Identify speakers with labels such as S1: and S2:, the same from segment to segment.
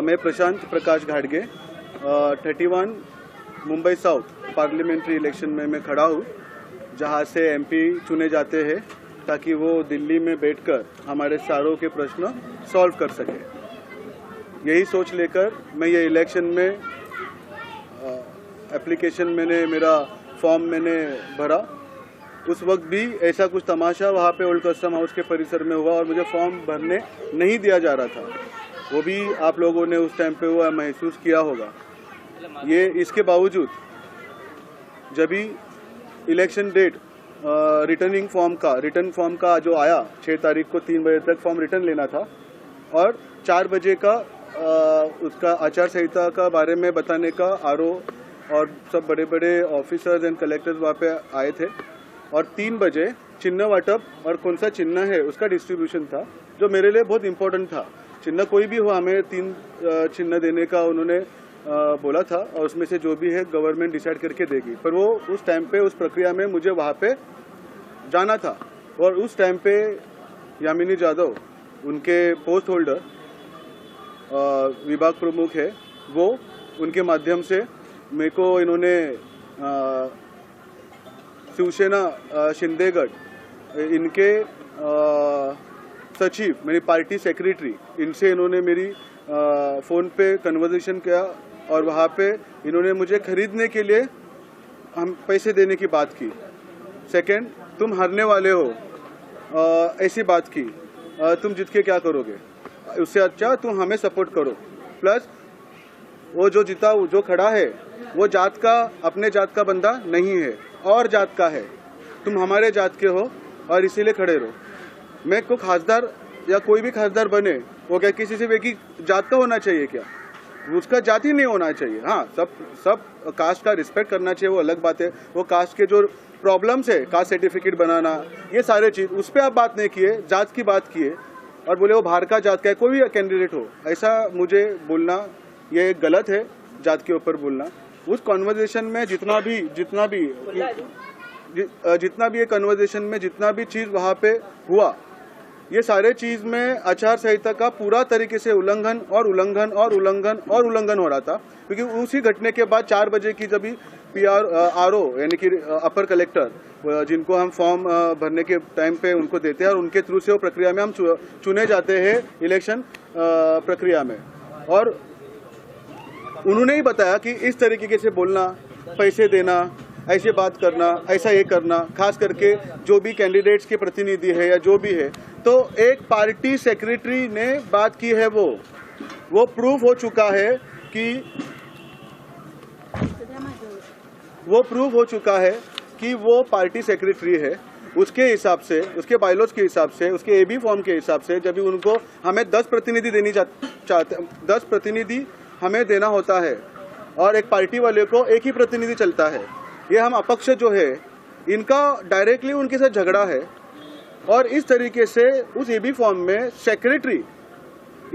S1: मैं प्रशांत प्रकाश घाटगे 31 Mumbai south parliamentary election में मैं खड़ा हूँ, जहाँ से एमपी चुने जाते हैं ताकि वो दिल्ली में बैठकर हमारे सारों के प्रश्न सॉल्व कर सके। यही सोच लेकर मैं ये इलेक्शन में एप्लीकेशन मेरा फॉर्म मैंने भरा। उस वक्त भी ऐसा कुछ तमाशा वहाँ पे ओल्ड कस्टम हाउस के परिसर में हुआ और मुझे फॉर्म भरने नहीं दिया जा रहा था। वो भी आप लोगों ने उस टाइम पे वो महसूस किया होगा। ये इसके बावजूद जब भी इलेक्शन डेट रिटर्न फॉर्म का जो आया 6 तारीख को 3 बजे तक फॉर्म रिटर्न लेना था और 4 बजे का उसका आचार संहिता का बारे में बताने का आरओ और सब बड़े बड़े ऑफिसर्स एंड कलेक्टर्स वहाँ पे आए थे और 3 बजे चिन्ह वाटप और कौन सा चिन्ह है उसका डिस्ट्रीब्यूशन था, जो मेरे लिए बहुत इम्पोर्टेंट था। चिन्ह कोई भी हो, हमें 3 चिन्ह देने का उन्होंने बोला था और उसमें से जो भी है गवर्नमेंट डिसाइड करके देगी। पर वो उस टाइम पे उस प्रक्रिया में मुझे वहाँ पे जाना था और उस टाइम पे यामिनी जाधव उनके पोस्ट होल्डर विभाग प्रमुख है, वो उनके माध्यम से मेरे को इन्होंने शिवसेना शिंदेगढ़ इनके सचिव मेरी पार्टी सेक्रेटरी इनसे इन्होंने मेरी फ़ोन पे कन्वर्सेशन किया और वहाँ पे इन्होंने मुझे खरीदने के लिए हम पैसे देने की बात की। सेकंड, तुम हारने वाले हो ऐसी बात की, तुम जीत के क्या करोगे, उससे अच्छा तुम हमें सपोर्ट करो। प्लस वो जो जीता जो खड़ा है वो जात का अपने जात का बंदा नहीं है और जात का है, तुम हमारे जात के हो और इसीलिए खड़े रहो। मैं को खासदार या कोई भी खासदार बने वो क्या किसी से एक ही जात का होना चाहिए क्या? उसका जाति नहीं होना चाहिए। हाँ, सब कास्ट का रिस्पेक्ट करना चाहिए, वो अलग बात है। वो कास्ट के जो प्रॉब्लम्स है, कास्ट सर्टिफिकेट बनाना, ये सारे चीज उस पर आप बात नहीं किए, जात की बात किए और बोले वो बाहर का जात का है, कोई भी कैंडिडेट हो, ऐसा मुझे बोलना ये गलत है। जात के ऊपर बोलना उस कॉन्वर्जेशन में जितना भी ये कन्वर्सेशन में जितना भी चीज वहाँ पे हुआ, ये सारे चीज में आचार संहिता का पूरा तरीके से उल्लंघन हो रहा था। क्योंकि उसी घटने के बाद 4 बजे की जब आरओ यानी कि अपर कलेक्टर जिनको हम फॉर्म भरने के टाइम पे उनको देते हैं और उनके थ्रू से वो प्रक्रिया में हम चुने जाते हैं इलेक्शन प्रक्रिया में, और उन्होंने ही बताया कि इस तरीके से बोलना, पैसे देना, ऐसे बात करना, ऐसा ये करना, खास करके जो भी कैंडिडेट्स के प्रतिनिधि है या जो भी है। तो एक पार्टी सेक्रेटरी ने बात की है, वो प्रूफ हो चुका है कि वो पार्टी सेक्रेटरी है। उसके हिसाब से, उसके बायलॉज के हिसाब से, उसके एबी फॉर्म के हिसाब से जब भी उनको हमें 10 प्रतिनिधि देनी चाहते 10 प्रतिनिधि हमें देना होता है और एक पार्टी वाले को एक ही प्रतिनिधि चलता है। ये हम अपक्ष जो है इनका डायरेक्टली उनके साथ झगड़ा है और इस तरीके से उस एबी फॉर्म में सेक्रेटरी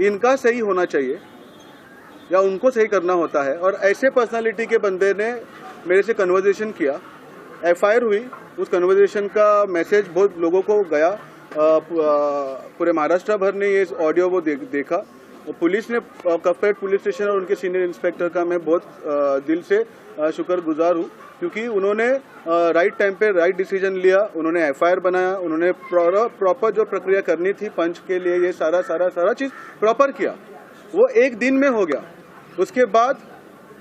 S1: इनका सही होना चाहिए या उनको सही करना होता है। और ऐसे पर्सनालिटी के बंदे ने मेरे से कन्वर्सेशन किया, एफआईआर हुई, उस कन्वर्सेशन का मैसेज बहुत लोगों को गया, पूरे महाराष्ट्र भर ने ये ऑडियो वो देखा। पुलिस ने कफेट पुलिस स्टेशन और उनके सीनियर इंस्पेक्टर का मैं बहुत दिल से शुक्रगुजार हूँ, क्योंकि उन्होंने राइट टाइम पे राइट डिसीजन लिया। उन्होंने एफआईआर बनाया, उन्होंने प्रॉपर जो प्रक्रिया करनी थी पंच के लिए ये सारा चीज़ प्रॉपर किया। वो एक दिन में हो गया। उसके बाद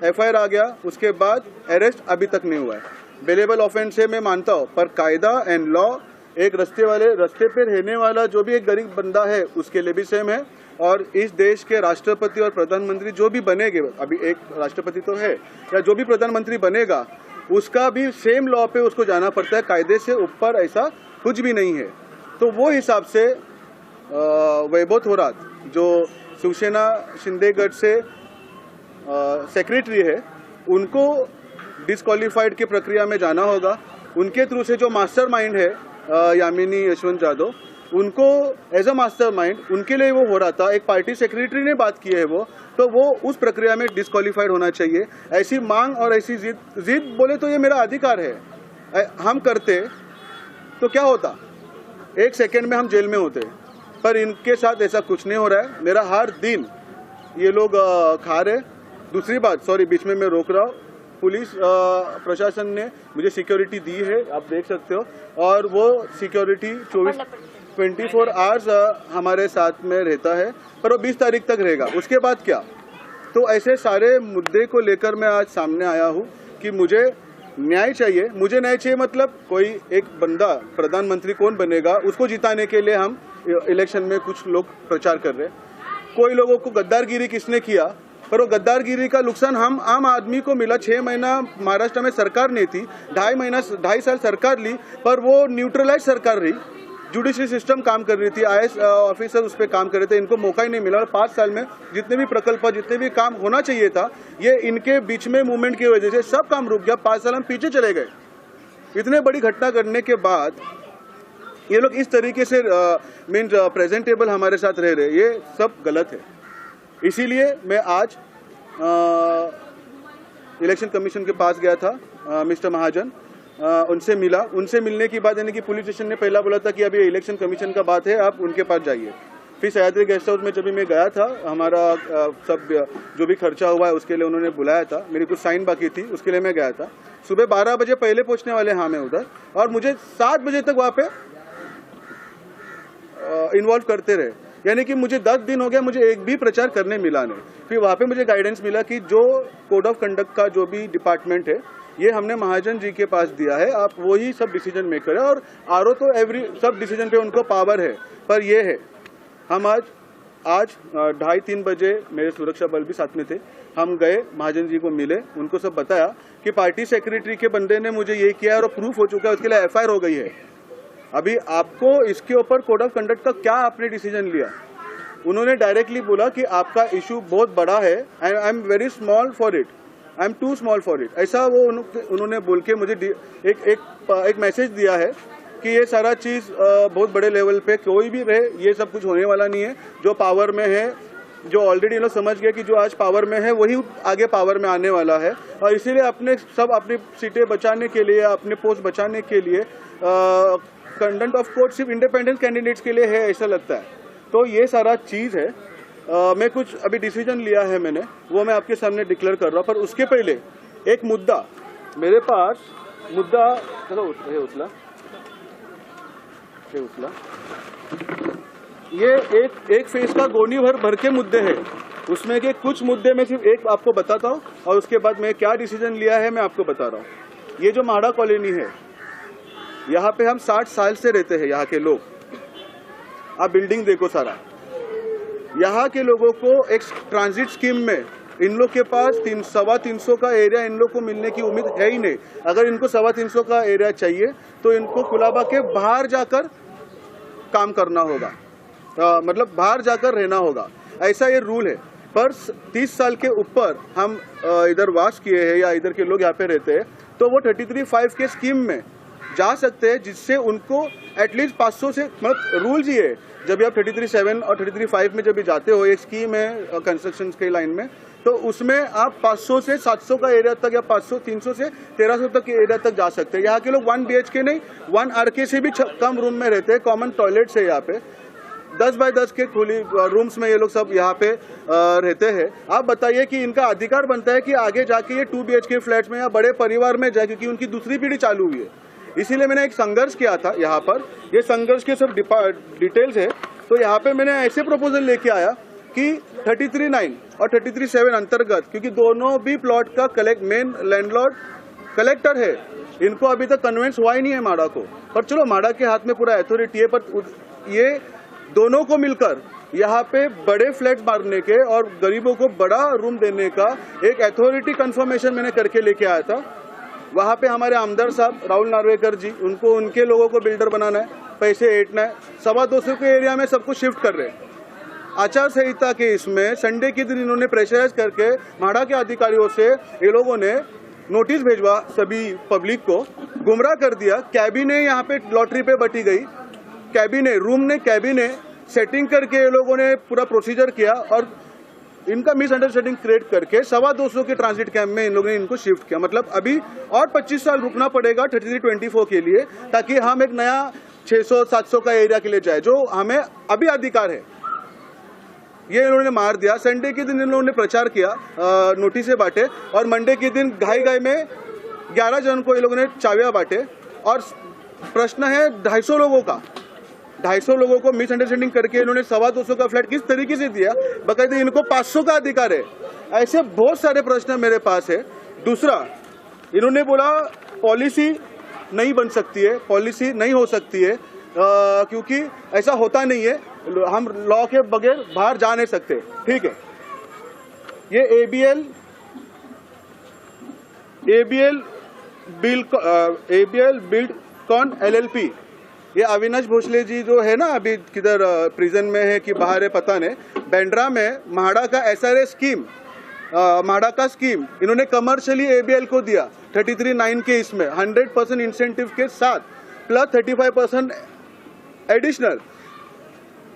S1: एफआईआर आ गया, उसके बाद अरेस्ट अभी तक नहीं हुआ है। बेलेबल ऑफेंस है मैं मानता हूँ, पर कायदा एंड लॉ एक रास्ते पे रहने वाला जो भी एक गरीब बंदा है उसके लिए भी सेम है। और इस देश के राष्ट्रपति और प्रधानमंत्री जो भी बनेंगे, अभी एक राष्ट्रपति तो है, या जो भी प्रधानमंत्री बनेगा उसका भी सेम लॉ पे उसको जाना पड़ता है, कायदे से ऊपर ऐसा कुछ भी नहीं है। तो वो हिसाब से वैभव थोरात जो शिवसेना शिंदेगढ़ से सेक्रेटरी है, उनको डिस्क्वालीफाइड की प्रक्रिया में जाना होगा। उनके थ्रू से जो मास्टरमाइंड है यामिनी यशवंत जाधव, उनको एज अ मास्टरमाइंड उनके लिए वो हो रहा था, एक पार्टी सेक्रेटरी ने बात की है तो वो उस प्रक्रिया में डिस्क्वालीफाइड होना चाहिए। ऐसी मांग और ऐसी जिद बोले तो ये मेरा अधिकार है, हम करते तो क्या होता, 1 सेकेंड में हम जेल में होते, पर इनके साथ ऐसा कुछ नहीं हो रहा है। मेरा हर दिन ये लोग खा रहे। दूसरी बात, सॉरी बीच में मैं रोक रहा हूँ, पुलिस प्रशासन ने मुझे सिक्योरिटी दी है, आप देख सकते हो, और वो सिक्योरिटी 24 आवर्स हमारे साथ में रहता है, पर वो 20 तारीख तक रहेगा। उसके बाद क्या? तो ऐसे सारे मुद्दे को लेकर मैं आज सामने आया हूँ कि मुझे न्याय चाहिए। मुझे न्याय चाहिए मतलब कोई एक बंदा प्रधानमंत्री कौन बनेगा उसको जिताने के लिए हम इलेक्शन में कुछ लोग प्रचार कर रहे हैं। कोई लोगों को गद्दारगिरी किसने किया, पर वो गद्दारगिरी का नुकसान हम आम आदमी को मिला। 6 महीना महाराष्ट्र में सरकार नहीं थी, 2.5 साल सरकार ली, पर वो न्यूट्रलाइज सरकार रही। जुडिशरी सिस्टम काम कर रही थी, IAS ऑफिसर उस पर काम कर रहे थे, इनको मौका ही नहीं मिला। और 5 साल में जितने भी प्रकल्प, जितने भी काम होना चाहिए था, ये इनके बीच में मूवमेंट की वजह से सब काम रुक गया। 5 साल हम पीछे चले गए। इतने बड़ी घटना करने के बाद ये लोग इस तरीके से मीन प्रेजेंटेबल हमारे साथ रह रहे, ये सब गलत है। इसीलिए मैं आज इलेक्शन कमीशन के पास गया था, मिस्टर महाजन, उनसे मिला। उनसे मिलने के बाद यानी कि पुलिस स्टेशन ने पहला बोला था कि अभी इलेक्शन कमीशन का बात है, आप उनके पास जाइए। फिर सह्याद्री गेस्ट हाउस में जब भी मैं गया था, हमारा सब जो भी खर्चा हुआ है उसके लिए उन्होंने बुलाया था। मेरी कुछ साइन बाकी थी, उसके लिए मैं गया था। सुबह 12 बजे पहले पहुंचने वाले हाँ मैं उधर, और मुझे 7 बजे तक वहाँ पे इन्वॉल्व करते रहे। यानी कि मुझे 10 दिन हो गया, मुझे एक भी प्रचार करने मिला नहीं। फिर वहाँ पे मुझे गाइडेंस मिला कि जो कोड ऑफ कंडक्ट का जो भी डिपार्टमेंट है, ये हमने महाजन जी के पास दिया है, आप वही सब डिसीजन मेकर है। और आरओ तो सब डिसीजन पे उनको पावर है, पर ये है हम आज 2:30-3 बजे मेरे सुरक्षा बल भी साथ में थे, हम गए महाजन जी को मिले, उनको सब बताया कि पार्टी सेक्रेटरी के बंदे ने मुझे ये किया है और प्रूफ हो चुका है, उसके लिए FIR हो गई है। अभी आपको इसके ऊपर कोड ऑफ कंडक्ट का क्या आपने डिसीजन लिया? उन्होंने डायरेक्टली बोला कि आपका इशू बहुत बड़ा है and I am very small for it, I am too small for it. ऐसा वो उन्होंने बोल के मुझे एक मैसेज दिया है कि ये सारा चीज़ बहुत बड़े लेवल पे कोई भी रहे, ये सब कुछ होने वाला नहीं है। जो पावर में है, जो ऑलरेडी लोग समझ गए कि जो आज पावर में है वही आगे पावर में आने वाला है, और इसीलिए अपनी सीटें बचाने के लिए, अपने पोस्ट बचाने के लिए कंडक्ट ऑफ कोर्ट सिर्फ इंडिपेंडेंट कैंडिडेट्स के लिए है, ऐसा लगता है। तो ये सारा चीज़ है। मैं कुछ अभी डिसीजन लिया है मैंने, वो मैं आपके सामने डिक्लेयर कर रहा हूँ। पर उसके पहले एक मुद्दा मेरे पास, मुद्दा उछला ये एक फेस का गोनी भर के मुद्दे हैं। उसमें के कुछ मुद्दे में सिर्फ एक आपको बताता हूँ, और उसके बाद मैं क्या डिसीजन लिया है मैं आपको बता रहा हूँ। ये जो माड़ा कॉलोनी है, यहाँ पे हम 60 साल से रहते हैं, यहाँ के लोग। आप बिल्डिंग देखो सारा, यहाँ के लोगों को एक ट्रांजिट स्कीम में इन लोग के पास 300 का एरिया इन लोग को मिलने की उम्मीद है ही नहीं। अगर इनको 350 का एरिया चाहिए तो इनको कुलाबा के बाहर जाकर काम करना होगा, मतलब बाहर जाकर रहना होगा, ऐसा ये रूल है। पर 30 साल के ऊपर हम इधर वास किए हैं या इधर के लोग यहाँ पे रहते हैं, तो वो 33(5) के स्कीम में जा सकते हैं, जिससे उनको एटलीस्ट 500 से, मतलब रूल्स ये है, जब आप 33(7) और 33(5) में जब भी जाते हो, एक स्कीम है कंस्ट्रक्शन के लाइन में, तो उसमें आप 500 से 700 का एरिया तक या 300 से 1300 तक के एरिया तक जा सकते हैं। यहाँ के लोग 1 BHK नहीं, 1 RK से भी कम रूम में रहते हैं। कॉमन टॉयलेट्स है यहाँ पे, 10 बाय 10 के खुली रूम्स में ये लोग सब यहाँ पे रहते हैं। आप बताइए कि इनका अधिकार बनता है कि आगे जाके ये 2 BHK फ्लैट्स में या बड़े परिवार में जाए, क्योंकि उनकी दूसरी पीढ़ी चालू हुई है। इसीलिए मैंने एक संघर्ष किया था यहाँ पर। ये संघर्ष के सब डिटेल्स है। तो यहाँ पे मैंने ऐसे प्रपोजल लेके आया कि 33(9) और 33(7) अंतर्गत, क्योंकि दोनों भी प्लॉट का मेन लैंडलॉर्ड कलेक्टर है, इनको अभी तक कन्वेंस हुआ ही नहीं है माड़ा को। पर चलो, माड़ा के हाथ में पूरा अथॉरिटी है, पर ये दोनों को मिलकर यहाँ पे बड़े फ्लैट मारने के और गरीबों को बड़ा रूम देने का एक अथॉरिटी कंफर्मेशन मैंने करके लेके आया था। वहाँ पे हमारे आमदार साहब राहुल नार्वेकर जी, उनको उनके लोगों को बिल्डर बनाना है, पैसे ऐंठना है, 225 के एरिया में सब कुछ शिफ्ट कर रहे हैं। आचार संहिता के इसमें संडे के दिन इन्होंने प्रेशराइज करके माड़ा के अधिकारियों से ये लोगों ने नोटिस भेजवा, सभी पब्लिक को गुमराह कर दिया। कैबिने यहाँ पे लॉटरी पे बटी गई, कैबिने सेटिंग करके ये लोगों ने पूरा प्रोसीजर किया और इनका मिसअंडरस्टैंडिंग क्रिएट करके 225 के ट्रांजिट कैंप में इन लोगों ने इनको शिफ्ट किया। मतलब अभी और 25 साल रुकना पड़ेगा 3324 के लिए, ताकि हम एक नया 600-700 का एरिया के लिए जाए, जो हमें अभी अधिकार है। ये इन्होंने मार दिया। संडे के दिन इन लोगों ने प्रचार किया, नोटिसें बांटे, और मंडे के दिन घाई घाई में 11 जन को ये लोगों ने चाबियां बांटे। और प्रश्न है 250 लोगों का, 250 लोगों को मिसअंडरस्टैंडिंग करके इन्होंने 225 का फ्लैट किस तरीके से दिया, बकायदे इनको 500 का अधिकार है। ऐसे बहुत सारे प्रश्न मेरे पास है। दूसरा, इन्होंने बोला पॉलिसी नहीं बन सकती है, पॉलिसी नहीं हो सकती है, क्योंकि ऐसा होता नहीं है, हम लॉ के बगैर बाहर जा नहीं सकते। ठीक है, ये एबीएल बिल्डकॉन LLP, ये अविनाश भोसले जी जो है ना, अभी किधर प्रिजन में है कि बाहर है पता नहीं, बांद्रा में म्हाडा का SRA स्कीम, म्हाडा का स्कीम इन्होंने कमर्शियली ABL को दिया 33(9) के, इसमें 100% इंसेंटिव के साथ प्लस 35% एडिशनल।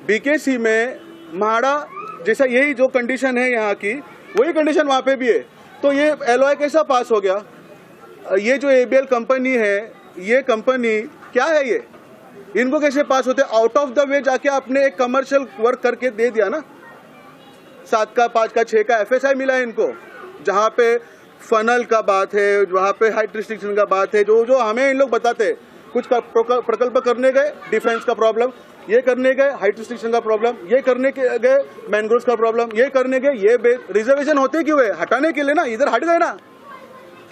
S1: BKC में म्हाडा जैसा यही जो कंडीशन है यहाँ की, वही कंडीशन वहाँ पे भी है। तो ये LOI कैसा पास हो गया? ये जो ABL कंपनी है, ये कंपनी क्या है, ये इनको कैसे पास होते? आउट ऑफ द वे जाके आपने एक कमर्शियल वर्क करके दे दिया ना, 7 का 5 का 6 का FSI मिला है इनको, जहाँ पे फनल का बात है, वहाँ पे हाइट रिस्ट्रिक्शन का बात है, जो हमें इन लोग बताते हैं। कुछ प्रकल्प करने गए, डिफेंस का प्रॉब्लम, ये करने गए हाइट रिस्ट्रिक्शन का प्रॉब्लम, ये करने गए मैंग्रोव्स का प्रॉब्लम, ये करने गए ये रिजर्वेशन होते क्यों है? हटाने के लिए ना, इधर हट गए ना।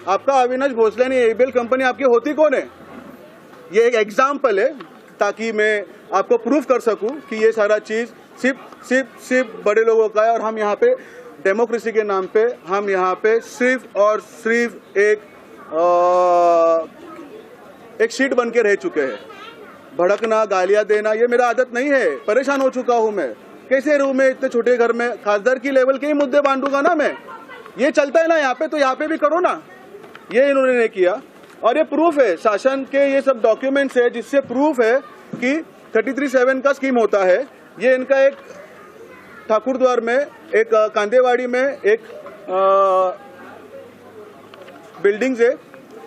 S1: आपका अविनाश भोसले ने ABL कंपनी आपकी होती कौन है? ये एक एग्जाम्पल है ताकि मैं आपको प्रूफ कर सकूं कि ये सारा चीज सिर्फ बड़े लोगों का है, और हम यहाँ पे डेमोक्रेसी के नाम पे हम यहाँ पे सिर्फ और सिर्फ एक शीट बन के रह चुके हैं। भड़कना, गालियां देना, ये मेरा आदत नहीं है। परेशान हो चुका हूं मैं। कैसे रहूं मैं इतने छोटे घर में? खासदार की लेवल के ही मुद्दे बांटूंगा ना मैं। ये चलता है ना यहाँ पे, तो यहाँ पे भी करो ना। ये इन्होंने नहीं किया, और ये प्रूफ है, शासन के ये सब डॉक्यूमेंट्स है जिससे प्रूफ है कि 33(7) का स्कीम होता है। ये इनका एक ठाकुरद्वार में, एक कांदेवाड़ी में एक बिल्डिंग्स है,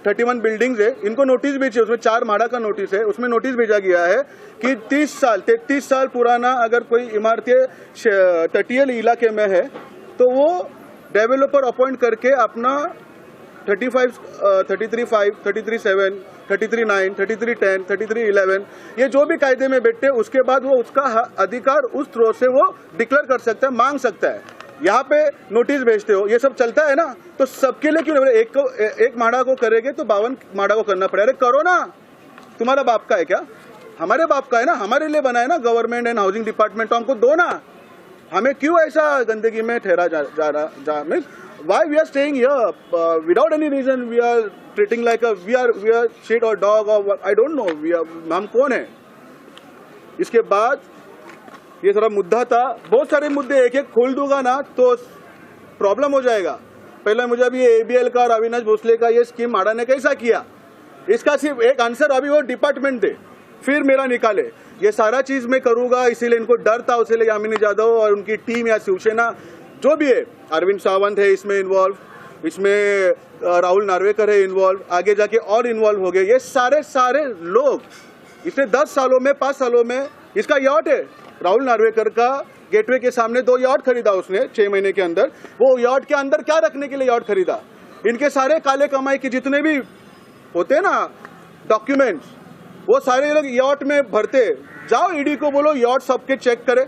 S1: 31 बिल्डिंग्स है। इनको नोटिस भेजी, उसमें 4 म्हाडा का नोटिस है, उसमें नोटिस भेजा गया है कि 33 साल पुराना अगर कोई इमारतें तटीय इलाके में है तो वो डेवलपर अपॉइंट करके अपना 33(5), 33(7), 33(9), 33(10), 33(11) ये जो भी कायदे में बैठे, उसके बाद वो उसका अधिकार उस थ्रो से वो डिक्लेयर कर सकता है, मांग सकता है। यहाँ पे नोटिस भेजते हो, ये सब चलता है ना, तो सबके लिए क्यों? एक म्हाडा को करेंगे तो 52 म्हाडा को करना पड़ेगा। अरे करो ना, तुम्हारा बाप का है क्या? हमारे बाप का है ना, हमारे लिए बना है ना गवर्नमेंट एंड हाउसिंग डिपार्टमेंट, तो हमको दो ना। हमें क्यों ऐसा गंदगी में ठहरा जा means why we are staying here without any reason? We are treating like we are shit और डॉग और आई डोंट नो हम कौन है। इसके बाद ये सारा मुद्दा था, बहुत सारे मुद्दे एक एक खोल दूंगा ना तो प्रॉब्लम हो जाएगा। पहले मुझे अभी ABL का और अविनाश भोसले का ये स्कीम म्हाडा ने कैसा किया, इसका सिर्फ एक आंसर अभी वो डिपार्टमेंट दे, फिर मेरा निकाले। ये सारा चीज मैं करूंगा, इसीलिए इनको डर था, उसीलिए यामिनी जाधव और उनकी टीम या शिवसेना जो भी है, अरविंद सावंत है इसमें इन्वॉल्व, इसमें राहुल नार्वेकर है इन्वॉल्व, आगे जाके और इन्वॉल्व हो गए। ये सारे लोग इसने 10 सालों में 5 सालों में, इसका यॉट है राहुल नार्वेकर का, गेटवे के सामने 2 यॉट खरीदा उसने 6 महीने के अंदर। वो यॉट के अंदर क्या रखने के लिए यॉट खरीदा? इनके सारे काले कमाई के जितने भी होते ना डॉक्यूमेंट्स, वो सारे लोग यॉट में भरते। जाओ ईडी को बोलो यॉट सबके चेक करे,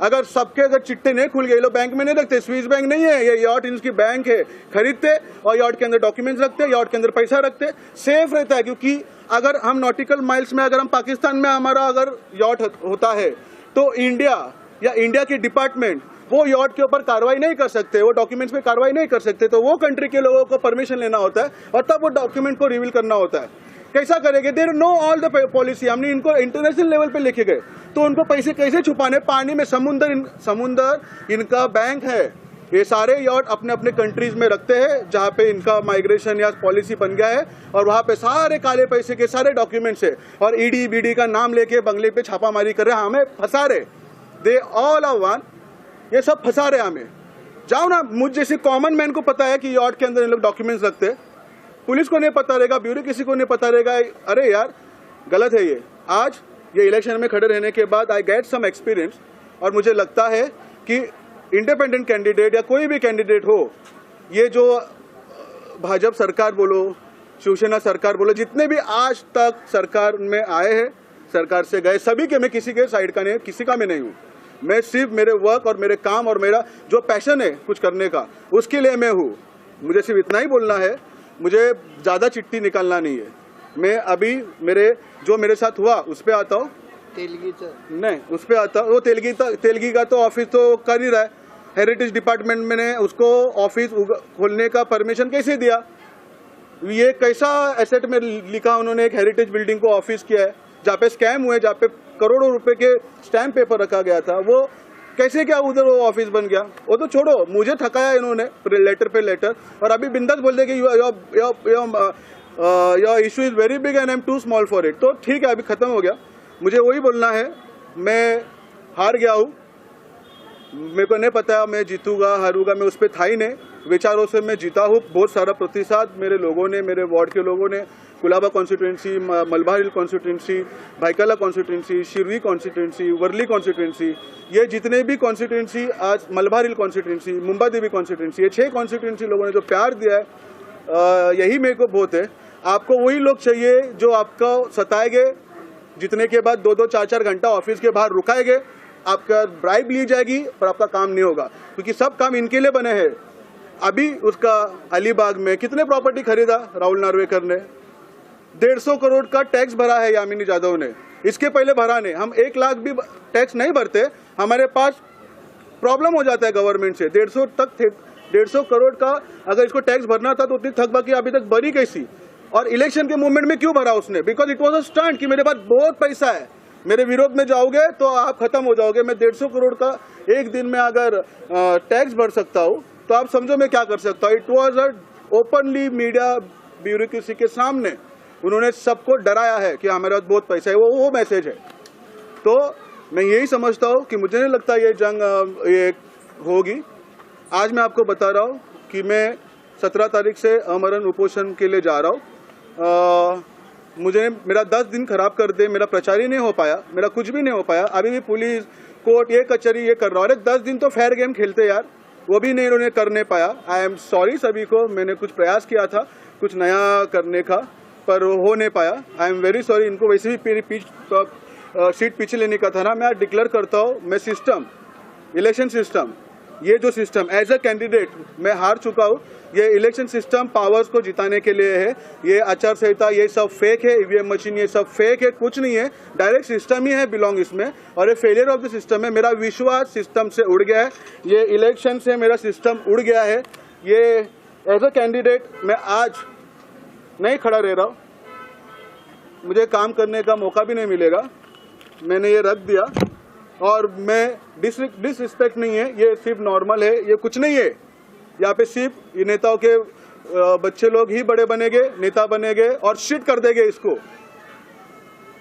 S1: अगर सबके अगर चिट्टे नहीं खुल गए, लोग बैंक में नहीं रखते, स्विस बैंक नहीं है, ये यॉट इनकी बैंक है, खरीदते और यॉट के अंदर डॉक्यूमेंट्स रखते, यॉट के अंदर पैसा रखते, सेफ रहता है। क्योंकि अगर हम नॉटिकल माइल्स में, अगर हम पाकिस्तान में हमारा अगर यॉट होता है तो इंडिया या इंडिया के डिपार्टमेंट वो यॉट के ऊपर कार्रवाई नहीं कर सकते, वो डॉक्यूमेंट्स पे कार्रवाई नहीं कर सकते, तो वो कंट्री के लोगों को परमिशन लेना होता है और तब वो डॉक्यूमेंट को रिवील करना होता है। कैसा करेंगे? There no all the policy. हमने इनको इंटरनेशनल लेवल पे लेके गए, तो उनको पैसे कैसे छुपाने? पानी में समुंदर इनका बैंक है। ये सारे यॉट अपने अपने कंट्रीज में रखते हैं जहाँ पे इनका माइग्रेशन या पॉलिसी बन गया है, और वहाँ पे सारे काले पैसे के सारे डॉक्यूमेंट्स है, और ईडी बीडी का नाम लेके बंगले पे छापामारी कर रहे हैं, हमें फंसा रहे। दे ऑल आर वन, ये सब फंसा रहे हमें। जाओ ना, मुझ जैसे कॉमन मैन को पता है कि यॉट के अंदर इन लोग डॉक्यूमेंट्स रखते हैं, पुलिस को नहीं पता रहेगा, ब्यूरो किसी को नहीं पता रहेगा। अरे यार गलत है ये। आज ये इलेक्शन में खड़े रहने के बाद आई गेट सम एक्सपीरियंस और मुझे लगता है कि इंडिपेंडेंट कैंडिडेट या कोई भी कैंडिडेट हो, ये जो भाजपा सरकार बोलो, शिवसेना सरकार बोलो, जितने भी आज तक सरकार में आए हैं, सरकार से गए, सभी के मैं किसी के साइड का नहीं, किसी का मैं नहीं हूँ। मैं सिर्फ मेरे वर्क और मेरे काम और मेरा जो पैशन है कुछ करने का, उसके लिए मैं हूँ। मुझे सिर्फ इतना ही बोलना है, मुझे ज़्यादा चिट्ठी निकालना नहीं है। मैं अभी जो मेरे साथ हुआ उस पर आता हूँ, नहीं उस पर आता, वो तेलगी का तो ऑफिस तो कर ही रहा है। हेरिटेज डिपार्टमेंट में उसको ऑफिस खोलने का परमिशन कैसे दिया? ये कैसा एसेट में लिखा उन्होंने, एक हेरिटेज बिल्डिंग को ऑफिस किया है, जहाँ पे स्कैम हुए, जहाँ पे करोड़ों रुपए के स्टैम्प पेपर रखा गया था, वो कैसे क्या उधर वो ऑफिस बन गया? वो तो छोड़ो, मुझे ठकाया इन्होंने लेटर पे लेटर, और अभी बिंदास बोल दे कि your issue is very big and I am too small for it. तो ठीक है, अभी खत्म हो गया। मुझे वही बोलना है, मैं हार गया हूँ, मेरे को नहीं पता मैं जीतूंगा हारूंगा, मैं उस पर था ही नहीं। विचारों से मैं जीता हूँ। बहुत सारा प्रतिसाद मेरे लोगों ने, मेरे वार्ड के लोगों ने, Colaba constituency, Malabar Hill constituency, Byculla constituency, Sewri constituency, Worli constituency, ये जितने भी कॉन्स्टिट्यूंसी, आज मलबार हिल कॉन्स्टिट्यूंसी, मुंबा देवी कॉन्स्टिट्यूंसी, ये 6 कॉन्स्टिट्यूंसी लोगों ने जो प्यार दिया है, यही मेरे को बहुत है। आपको वही लोग चाहिए जो आपको सताएंगे, जितने के बाद 2-2, 4-4 घंटा ऑफिस के बाहर रुकाएंगे, आपका ब्राइब ली जाएगी पर आपका काम नहीं होगा, क्योंकि सब काम इनके लिए बने हैं। अभी उसका अलीबाग में कितने प्रॉपर्टी खरीदा राहुल नार्वेकर ने? 150 करोड़ का टैक्स भरा है यामिनी यादव ने, इसके पहले भरा नहीं। हम 1 लाख भी टैक्स नहीं भरते, हमारे पास प्रॉब्लम हो जाता है गवर्नमेंट से। 150 करोड़ का अगर इसको टैक्स भरना था तो उतनी थक बाकी अभी तक भरी कैसी? और इलेक्शन के मूवमेंट में क्यों भरा उसने? Because it was a stunt कि मेरे पास बहुत पैसा है, मेरे विरोध में जाओगे तो आप खत्म हो जाओगे। मैं 150 करोड़ का एक दिन में अगर टैक्स भर सकता हूँ तो आप समझो मैं क्या कर सकता हूँ। It was a openly media bureaucracy के सामने उन्होंने सबको डराया है कि हमारे पास बहुत पैसा है, वो मैसेज है। तो मैं यही समझता हूँ कि मुझे नहीं लगता ये जंग ये होगी। आज मैं आपको बता रहा हूँ कि मैं 17 तारीख से आमरण उपोषण के लिए जा रहा हूँ। मुझे मेरा 10 दिन खराब कर दे, मेरा प्रचार ही नहीं हो पाया, मेरा कुछ भी नहीं हो पाया। अभी भी पुलिस कोर्ट ये कचहरी ये कर रहा हूँ। अरे 10 दिन तो फेयर गेम खेलते यार, वो भी नहीं उन्होंने करने पाया। आई एम सॉरी सभी को, मैंने कुछ प्रयास किया था कुछ नया करने का पर हो नहीं पाया। आई एम वेरी सॉरी। इनको वैसे भी सीट पीछे लेने का था ना। मैं डिक्लेयर करता हूँ, मैं सिस्टम, इलेक्शन सिस्टम, ये जो सिस्टम एज अ कैंडिडेट मैं हार चुका हूँ। ये इलेक्शन सिस्टम पावर्स को जिताने के लिए है। ये आचार संहिता ये सब फेक है, ईवीएम मशीन ये सब फेक है, कुछ नहीं है। डायरेक्ट सिस्टम ही है बिलोंग इसमें, और ये फेलियर ऑफ द सिस्टम है। मेरा विश्वास सिस्टम से उड़ गया है, ये इलेक्शन से मेरा सिस्टम उड़ गया है। ये एज अ कैंडिडेट मैं आज नहीं खड़ा रह रहा हूँ, मुझे काम करने का मौका भी नहीं मिलेगा। मैंने ये रख दिया और मैं डिसरिस्पेक्ट नहीं है, ये सिर्फ नॉर्मल है, ये कुछ नहीं है। यहाँ पे सिर्फ ये नेताओं के बच्चे लोग ही बड़े बनेंगे, नेता बनेंगे और शिट कर देंगे इसको,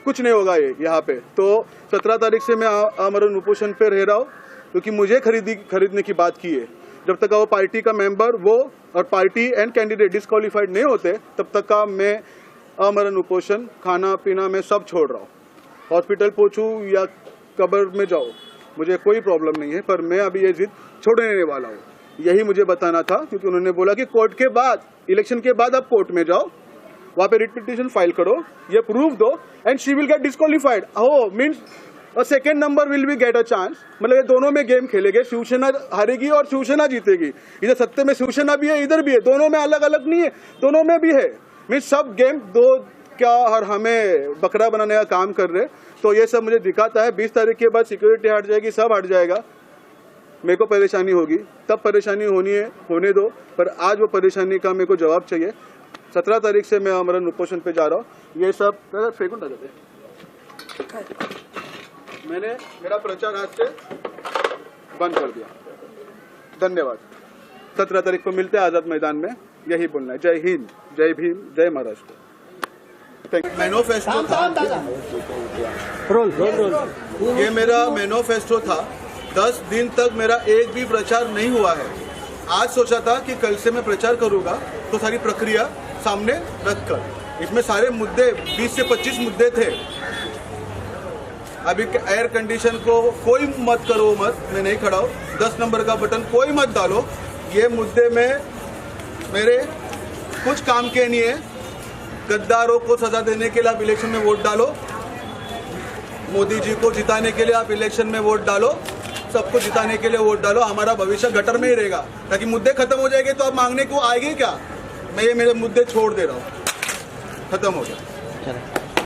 S1: कुछ नहीं होगा ये यहाँ पे। तो 17 तारीख से मैं आमरण उपोषण पे रह रहा हूँ, क्योंकि मुझे खरीदने की बात की है। जब तक वो पार्टी का मेंबर वो और पार्टी एंड कैंडिडेट डिस्क्वालीफाइड नहीं होते तब तक का मैं आमरण उपोषण, खाना पीना मैं सब छोड़ रहा हूँ। हॉस्पिटल पहुँचूँ या कब्र में जाओ, मुझे कोई प्रॉब्लम नहीं है, पर मैं अभी ये जिद छोड़ने वाला हूँ। यही मुझे बताना था, क्योंकि उन्होंने बोला कि कोर्ट के बाद, इलेक्शन के बाद आप कोर्ट में जाओ, वहाँ पे रिट पिटीशन फाइल करो, ये प्रूफ दो and she will get disqualified. हो means a second number will be get a chance. मतलब ये दोनों में गेम खेलेंगे, शिवसेना हारेगी और शिवसेना जीतेगी। इधर सत्ते में शिवसेना भी है, इधर भी है, दोनों में अलग अलग नहीं है, दोनों में भी है। मीन्स सब गेम दो क्या और हमें बकरा बनाने का काम कर रहे। तो ये सब मुझे दिखाता है। 20 तारीख के बाद सिक्योरिटी हट जाएगी, सब हट जाएगा, मेरे को परेशानी होगी, तब परेशानी होनी है, होने दो, पर आज वो परेशानी का मेरे को जवाब चाहिए। 17 तारीख से मैं आमरण उपोषण पे जा रहा हूँ। ये सब फेंकूं ना जाते, मैंने मेरा प्रचार आज से बंद कर दिया। धन्यवाद। 17 तारीख को मिलते हैं आजाद मैदान में, यही बोलना है। जय हिंद, जय भीम, जय महाराष्ट्र। मैनिफेस्टो था, ये मेरा मैनिफेस्टो था। 10 दिन तक मेरा एक भी प्रचार नहीं हुआ है। आज सोचा था कि कल से मैं प्रचार करूंगा, तो सारी प्रक्रिया सामने रखकर, इसमें सारे मुद्दे 20 से 25 मुद्दे थे। अभी एयर कंडीशन को कोई मत करो, मत, मैं नहीं खड़ा हूँ, 10 नंबर का बटन कोई मत डालो। ये मुद्दे में मेरे कुछ काम के नहीं है। गद्दारों को सजा देने के लिए आप इलेक्शन में वोट डालो, मोदी जी को जिताने के लिए आप इलेक्शन में वोट डालो, सबको जिताने के लिए वोट डालो। हमारा भविष्य गटर में ही रहेगा, ताकि मुद्दे खत्म हो जाएंगे तो आप मांगने को आएंगे क्या? मैं ये मेरे मुद्दे छोड़ दे रहा हूँ, खत्म हो जाए।